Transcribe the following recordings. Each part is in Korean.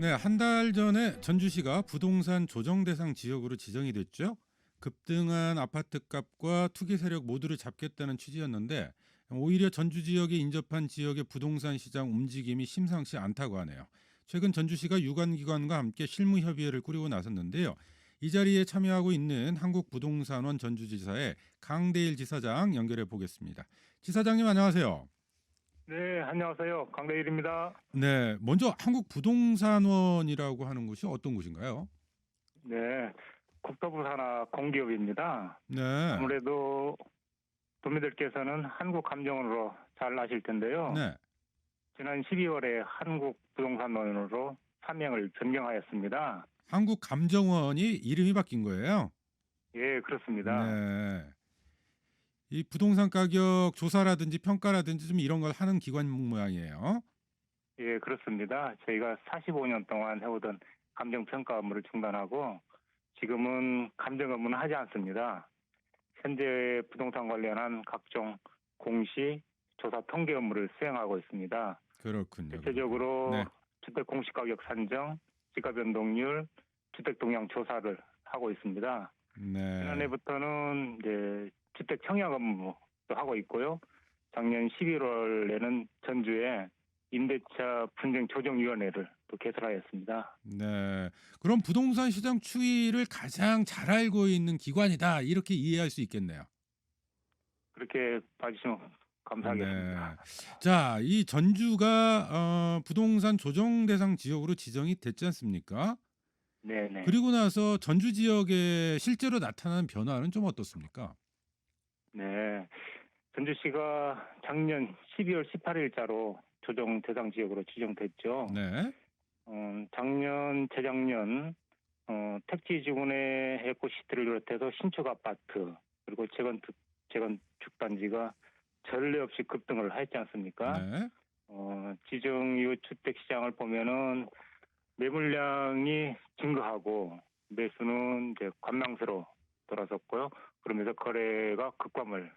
네, 한 달 전에 전주시가 부동산 조정 대상 지역으로 지정이 됐죠. 급등한 아파트 값과 투기 세력 모두를 잡겠다는 취지였는데 오히려 전주 지역에 인접한 지역의 부동산 시장 움직임이 심상치 않다고 하네요. 최근 전주시가 유관기관과 함께 실무 협의회를 꾸리고 나섰는데요. 이 자리에 참여하고 있는 한국부동산원 전주지사의 강대일 지사장 연결해 보겠습니다. 지사장님 안녕하세요. 네, 안녕하세요. 강대일입니다. 네, 먼저 한국부동산원이라고 하는 곳이 어떤 곳인가요? 네, 국토부 산하 공기업입니다. 네, 아무래도 도민들께서는 한국감정원으로 잘 아실 텐데요. 네. 지난 12월에 한국부동산원으로 사명을 변경하였습니다. 한국감정원이 이름이 바뀐 거예요. 예, 그렇습니다. 네. 이 부동산 가격 조사라든지 평가라든지 좀 이런 걸 하는 기관 모양이에요. 예, 그렇습니다. 저희가 45년 동안 해오던 감정평가 업무를 중단하고 지금은 감정 업무는 하지 않습니다. 현재 부동산 관련한 각종 공시, 조사 통계 업무를 수행하고 있습니다. 그렇군요. 대체적으로 네. 주택 공시가격 산정, 지가 변동률, 주택 동향 조사를 하고 있습니다. 네. 지난해부터는 이제 주택 청약 업무도 하고 있고요. 작년 11월에는 전주에 임대차 분쟁 조정위원회를 또 개설하였습니다. 네. 그럼 부동산 시장 추이를 가장 잘 알고 있는 기관이다. 이렇게 이해할 수 있겠네요. 그렇게 봐주시면 감사하겠습니다. 네. 자, 이 전주가 부동산 조정 대상 지역으로 지정이 됐지 않습니까? 네네. 그리고 나서 전주 지역에 실제로 나타난 변화는 좀 어떻습니까? 네. 전주시가 작년 12월 18일자로 조정 대상 지역으로 지정됐죠. 네. 작년, 재작년 택지지구내 에코시티를 비롯해서 신축 아파트 그리고 재건축 단지가 전례 없이 급등을 했지 않습니까? 네. 지정 이후 주택 시장을 보면은 매물량이 증가하고 매수는 이제 관망세로 돌아섰고요. 그러면서 거래가 급감을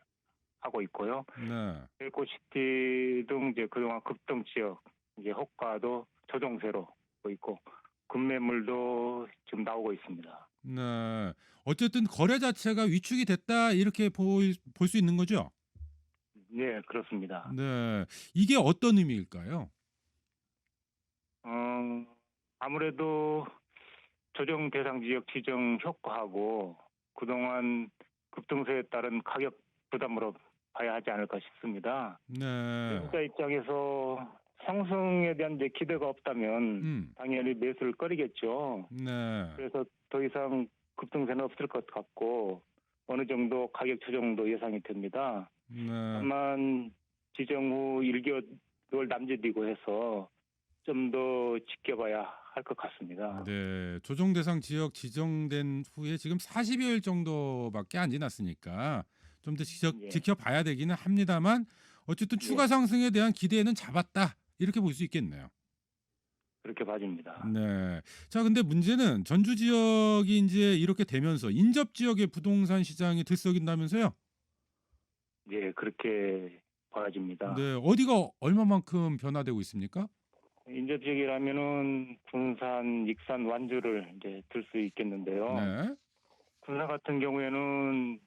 하고 있고요. 네. 에코시티 등 이제 그동안 급등 지역 이제 호가도 조정세로 보고 있고 급매물도 지금 나오고 있습니다. 네. 어쨌든 거래 자체가 위축이 됐다 이렇게 볼 수 있는 거죠? 네, 그렇습니다. 네. 이게 어떤 의미일까요? 어, 아무래도 조정 대상 지역 지정 효과하고 그동안 급등세에 따른 가격 부담으로 봐야 하지 않을까 싶습니다. 네. 매수자 입장에서 상승에 대한 이제 기대가 없다면 당연히 매수를 꺼리겠죠. 네. 그래서 더 이상 급등세는 없을 것 같고 어느 정도 가격 조정도 예상이 됩니다. 네. 다만 지정 후 1개월 남짓이고 해서 좀 더 지켜봐야 할 것 같습니다. 네. 조정 대상 지역 지정된 후에 지금 40여일 정도밖에 안 지났으니까 좀 더 예, 지켜봐야 되기는 합니다만 어쨌든 추가 예, 상승에 대한 기대는 잡았다. 이렇게 볼 수 있겠네요. 그렇게 봐집니다. 네. 자, 근데 문제는 전주 지역이 이제 이렇게 되면서 인접 지역의 부동산 시장이 들썩인다면서요? 예, 그렇게 봐집니다. 네. 어디가 얼마만큼 변화되고 있습니까? 인접 지역이라면은 군산, 익산, 완주를 이제 들 수 있겠는데요. 네. 군산 같은 경우에는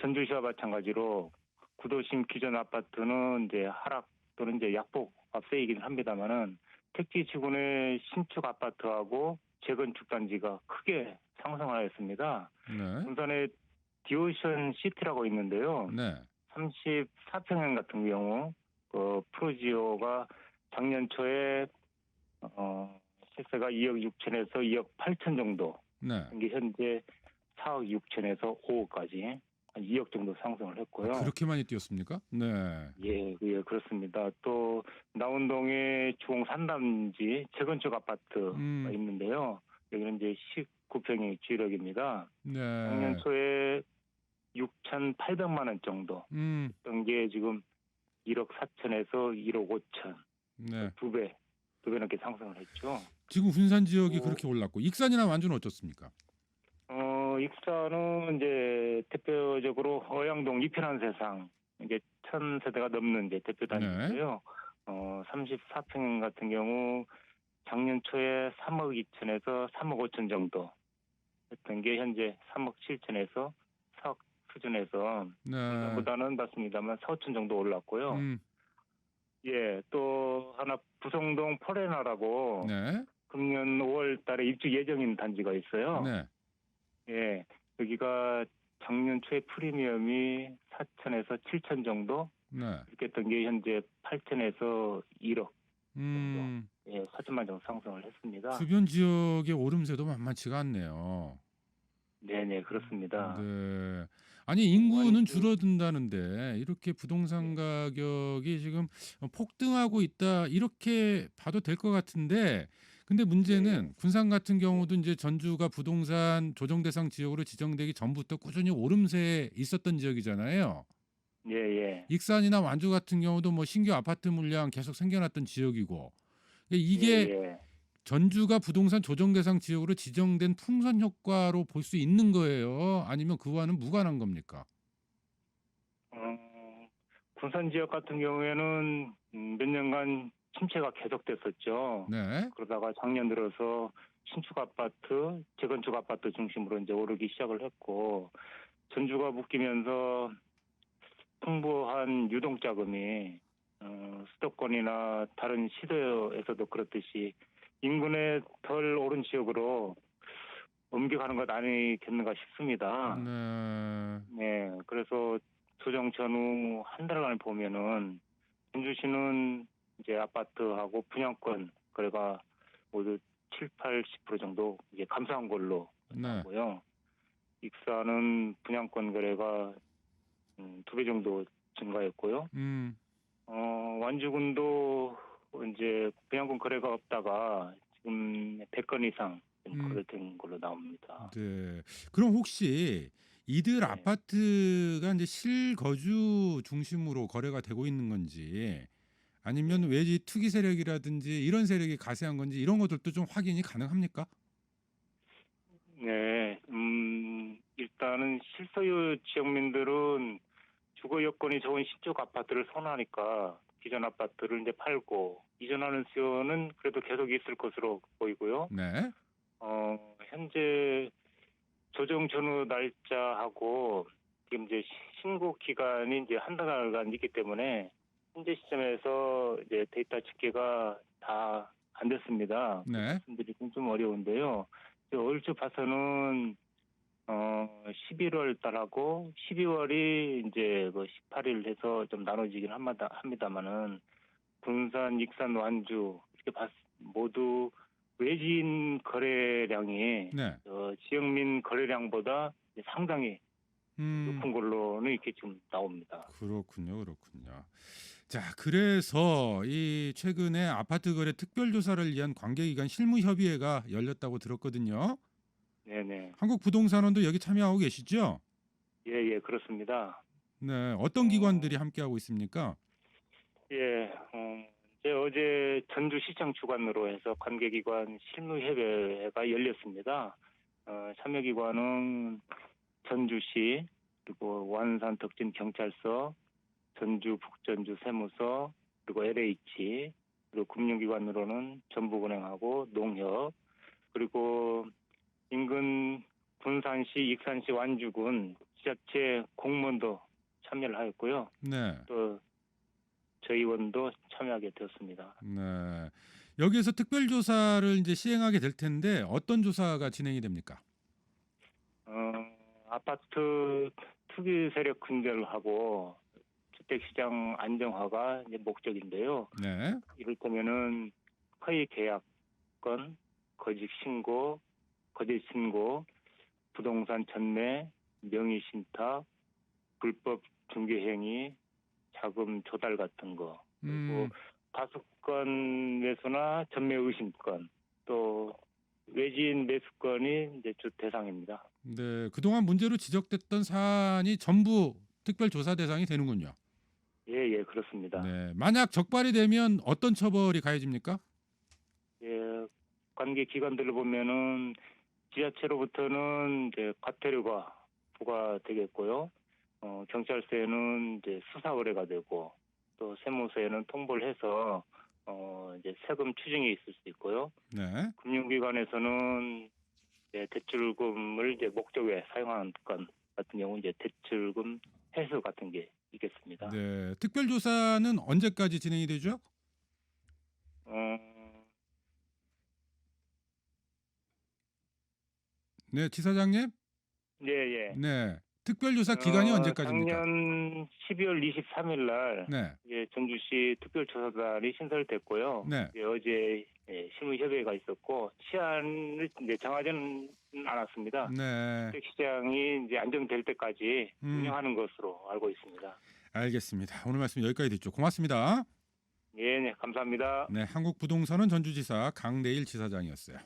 전주시와 마찬가지로 구도심 기존 아파트는 이제 하락 또는 이제 약폭 앞세이긴 합니다만은 택지 지구내 신축 아파트하고 재건축 단지가 크게 상승하였습니다. 네. 군산에 디오션 시티라고 있는데요. 네. 34평형 같은 경우 프로지오가 작년 초에 시세가 2억 6천에서 2억 8천 정도. 네. 이게 현재 4억 6천에서 5억까지 한 2억 정도 상승을 했고요. 그렇게 많이 뛰었습니까? 네. 예, 예, 그렇습니다. 또 나운동의 주공 산단지 재건축 아파트가 음. 있는데요. 여기는 이제 19평의 주력입니다. 작년 네. 초에 6,800만 원 정도 음. 했던 게 지금 1억 4천에서 1억 5천 네. 두 배 넘게 상승을 했죠. 지금 군산 지역이 오. 그렇게 올랐고 익산이나 완주는 어떻습니까? 익산은 이제 대표적으로 어양동 이편한 세상 이게 1,000세대가 넘는 이제 대표 단지인데요. 34평 같은 경우 작년 초에 3억 2천에서 3억 5천 정도 했던 게 현재 3억 7천에서 4억 수준에서 네. 작년보다는 맞습니다만 4, 5천 정도 올랐고요. 음. 예, 또 하나 부성동 포레나라고 네. 금년 5월 달에 입주 예정인 단지가 있어요. 네. 예, 여기가 작년 초에 프리미엄이 4천에서 7천 정도 네. 이렇게 했던 게 현재 8천에서 1억 정도, 음. 예, 4천만 정도 상승을 했습니다. 주변 지역의 오름세도 만만치가 않네요. 네네, 그렇습니다. 네. 아니 인구는 완주, 줄어든다는데 이렇게 부동산 예, 가격이 지금 폭등하고 있다 이렇게 봐도 될 것 같은데 근데 예, 예, 문제는 군산 같은 예, 경우도 이제 전주가 부동산 조정 대상 지역으로 지정되기 전부터 꾸준히 오름세에 있었던 지역이잖아요. 예, 예, 익산이나 완주 같은 경우도 뭐 신규 아파트 물량 계속 생겨났던 지역이고 예, 이게 예. 전주가 부동산 조정 대상 지역으로 지정된 풍선 효과로 볼 수 있는 거예요? 아니면 그와는 무관한 겁니까? 군산 지역 같은 경우에는 몇 년간 침체가 계속됐었죠. 네. 그러다가 작년 들어서 신축 아파트, 재건축 아파트 중심으로 이제 오르기 시작을 했고, 전주가 묶이면서 풍부한 유동자금이 수도권이나 다른 시도에서도 그렇듯이 인근에 덜 오른 지역으로 옮겨가는 것 아니겠는가 싶습니다. 네. 네, 그래서 조정 전후 한 달간을 보면은 전주시는 이제 아파트하고 분양권 거래가 모두 7, 80% 정도 이제 감소한 걸로 네. 나오고요. 익산은 분양권 거래가 2배 정도 증가했고요. 음. 완주군도 이제 분양권 거래가 없다가 지금 100건 이상 좀 음. 거래된 걸로 나옵니다. 네. 그럼 혹시 이들 네. 아파트가 이제 실거주 중심으로 거래가 되고 있는 건지 아니면 예. 외지 투기 세력이라든지 이런 세력이 가세한 건지 이런 것들도 좀 확인이 가능합니까? 네. 일단은 실소유 지역민들은 주거 여건이 좋은 신축 아파트를 선호하니까 기존 아파트를 이제 팔고 이전하는 수요는 그래도 계속 있을 것으로 보이고요. 네. 현재 조정 전후 날짜하고 지금 이제 신고 기간이 이제 한 달간 있기 때문에 현재 시점에서 이제 데이터 집계가 다 안 됐습니다. 그 네. 말씀드리기 좀 어려운데요. 얼추 봐서는 11월 달하고 12월이 이제 뭐 18일 해서 좀 나눠지긴 합니다만은 군산, 익산, 완주 이렇게 모두 외지인 거래량이 네. 지역민 거래량보다 이제 상당히 음. 높은 걸로는 이렇게 지금 나옵니다. 그렇군요. 그렇군요. 자, 그래서 이 최근에 아파트 거래 특별조사를 위한 관계기관 실무협의회가 열렸다고 들었거든요. 네네. 한국부동산원도 여기 참여하고 계시죠? 예, 예, 그렇습니다. 네, 어떤 기관들이 어, 함께하고 있습니까? 예, 이제 어제 전주시청 주관으로 해서 관계기관 실무협의회가 열렸습니다. 참여기관은 전주시, 그리고 완산 덕진 경찰서, 전주 북전주 세무서, 그리고 LH, 그리고 금융기관으로는 전북은행하고 농협, 그리고 인근 군산시, 익산시, 완주군 지자체 공무원도 참여를 하였고요. 네, 또 저희원도 참여하게 되었습니다. 네. 여기에서 특별조사를 이제 시행하게 될 텐데 어떤 조사가 진행이 됩니까? 아파트 투기 세력 근절하고 주택시장 안정화가 이제 목적인데요. 네, 이를테면은 허위 계약건, 거짓 신고, 부동산 전매, 명의 신탁, 불법 중개 행위, 자금 조달 같은 거, 그리고 음, 파수권 매수나 전매 의심권, 또 외지인 매수권이 이제 주 대상입니다. 네. 그동안 문제로 지적됐던 사안이 전부 특별조사 대상이 되는군요. 예, 예, 그렇습니다. 네, 만약 적발이 되면 어떤 처벌이 가해집니까? 예, 관계 기관들을 보면은 지자체로부터는 이제 과태료가 부과되겠고요. 경찰서에는 이제 수사 의뢰가 되고 또 세무서에는 통보를 해서 이제 세금 추징이 있을 수 있고요. 네. 금융기관에서는 이제 대출금을 이제 목적에 사용하는 건 같은 경우 이제 대출금 회수 같은 게 있겠습니다. 네. 특별조사는 언제까지 진행이 되죠? 어, 네, 지사장님. 예, 예. 네. 특별조사 기간이 언제까지입니까? 작년 12월 23일 날 네. 전주시 특별조사단이 신설됐고요. 네. 어제 실무협의회가 있었고 시한을 이제 정하지는 않았습니다. 네. 시장이 이제 안정될 때까지 음. 운영하는 것으로 알고 있습니다. 알겠습니다. 오늘 말씀 여기까지 듣죠. 고맙습니다. 예, 네, 감사합니다. 네, 한국부동산원 전주지사 강내일 지사장이었어요.